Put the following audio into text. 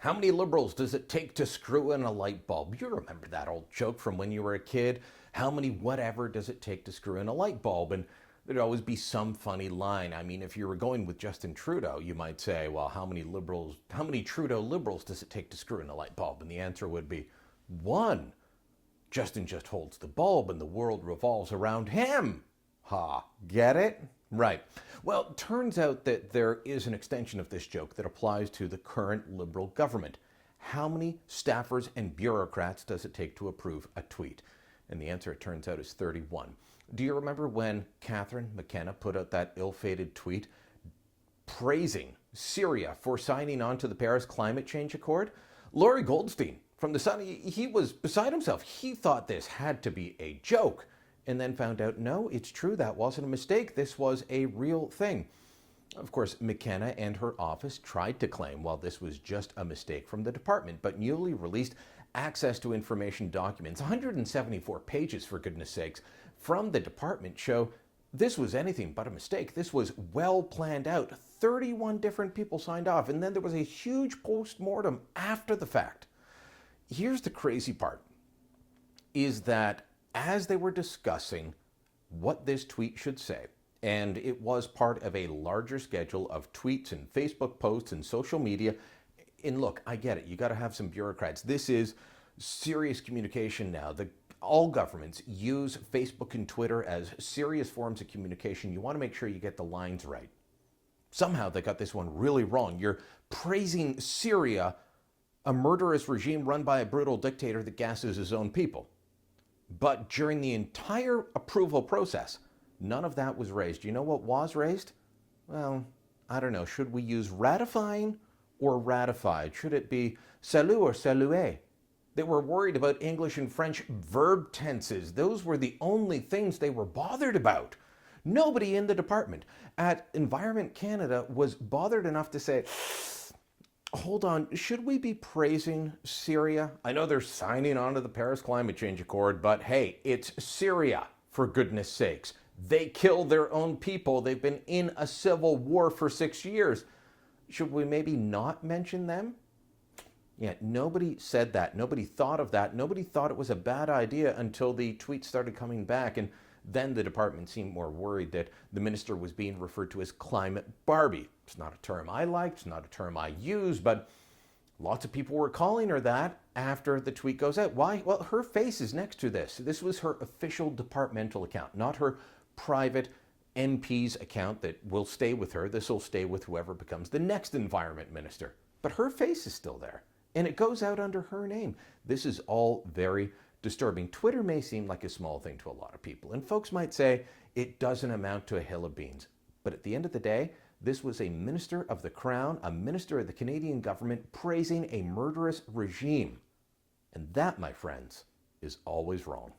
How many liberals does it take to screw in a light bulb? You remember that old joke from when you were a kid? How many whatever does it take to screw in a light bulb? And there'd always be some funny line. I mean, if you were going with Justin Trudeau, you might say, well, how many Trudeau liberals does it take to screw in a light bulb? And the answer would be one. Justin just holds the bulb and the world revolves around him. Ha, get it? Right. Well, it turns out that there is an extension of this joke that applies to the current Liberal government. How many staffers and bureaucrats does it take to approve a tweet? And the answer, it turns out, is 31. Do you remember when Catherine McKenna put out that ill-fated tweet praising Syria for signing on to the Paris Climate Change Accord? Laurie Goldstein from The Sun, he was beside himself. He thought this had to be a joke, and then found out, no, it's true, that wasn't a mistake. This was a real thing. Of course, McKenna and her office tried to claim, well, this was just a mistake from the department, but newly released access to information documents, 174 pages for goodness sakes, from the department show this was anything but a mistake. This was well planned out. 31 different people signed off, and then there was a huge post-mortem after the fact. Here's the crazy part, is that as they were discussing what this tweet should say, and it was part of a larger schedule of tweets and Facebook posts and social media, and look, I get it, you got to have some bureaucrats. This is serious communication now. All governments use Facebook and Twitter as serious forms of communication. You want to make sure you get the lines right. Somehow they got this one really wrong. You're praising Syria, a murderous regime run by a brutal dictator that gasses his own people. But during the entire approval process, none of that was raised. You know what was raised? Well, I don't know. Should we use ratifying or ratified? Should it be salut or saluer? They were worried about English and French verb tenses. Those were the only things they were bothered about. Nobody in the department at Environment Canada was bothered enough to say, hold on, should we be praising Syria? I know they're signing on to the Paris Climate Change Accord, but hey, it's Syria, for goodness sakes. They kill their own people. They've been in a civil war for 6 years. Should we maybe not mention them? Yeah, nobody said that. Nobody thought of that. Nobody thought it was a bad idea until the tweets started coming back. And then the department seemed more worried that the minister was being referred to as Climate Barbie. It's not a term I liked. It's not a term I use, but lots of people were calling her that after the tweet goes out. Why? Well, her face is next to this. This was her official departmental account, not her private MP's account that will stay with her. This will stay with whoever becomes the next environment minister. But her face is still there. And it goes out under her name. This is all very disturbing. Twitter may seem like a small thing to a lot of people, and folks might say it doesn't amount to a hill of beans. But at the end of the day, this was a minister of the Crown, a minister of the Canadian government praising a murderous regime. And that, my friends, is always wrong.